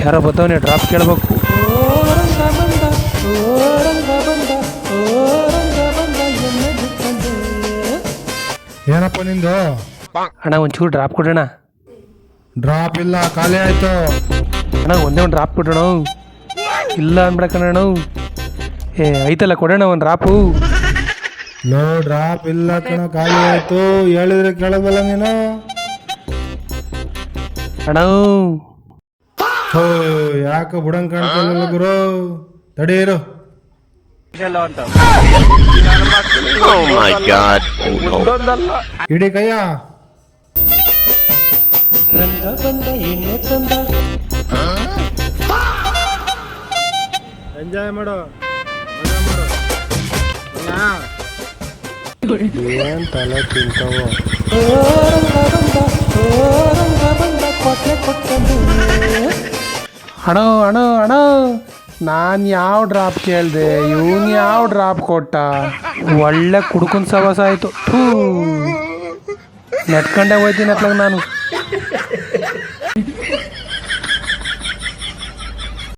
ಯಾರೋ ಬರ್ತಾವನೆ ಡ್ರಾಪ್ ಕೇಳಬೇಕು. ಏನಪ್ಪ ನಿಂದು? ಅಣ್ಣ ಒಂಚೂರು ಡ್ರಾಪ್ ಕೊಡೋಣ. ಡ್ರಾಪ್ ಇಲ್ಲ, ಖಾಲಿ ಆಯ್ತು. ಅಣ್ಣ ಒಂದೇ ಒಂದು ಡ್ರಾಪ್ ಕೊಡೋಣ. ಇಲ್ಲ ಅನ್ಬಿಡಕಣ್ಣ. ಐತಲ್ಲ ಕೊಡೋಣ ಒಂದು ಡ್ರಾಪು. ಲೋ ಡ್ರಾಪ್ ಇಲ್ಲ ಕಣ, ಖಾಲಿ ಆಯ್ತು. ಹೇಳಿದ್ರೆ ಕೇಳೋದಲ್ಲ ನೀನು. ಅಣ್ಣ ಹೋ ಯಾಕ ಬುಡಂಗ್ ಕಾಣ್ತಿಲ್ಲ ಗುರು, ತಡೀರು. ಇಡೀ ಕೈಯ ಎಂಜಾಯ್ ಮಾಡು. ಏನ್ ತಲೆ ತಿಂತಾವ. ಅಣ್ಣ ಅಣ್ಣ ಅಣ್ಣ, ನಾನು ಯಾವ ಡ್ರಾಪ್ ಕೇಳಿದೆ, ಇವನು ಯಾವ ಡ್ರಾಪ್ ಕೊಟ್ಟ. ಒಳ್ಳೆ ಕುಡ್ಕೊಂಡ್ ಸವಾಸ ಆಯಿತು. ನೆಟ್ಕೊಂಡೆ ಹೋಯ್ತೀನಿ ಅತ್ಲಾಗ ನಾನು.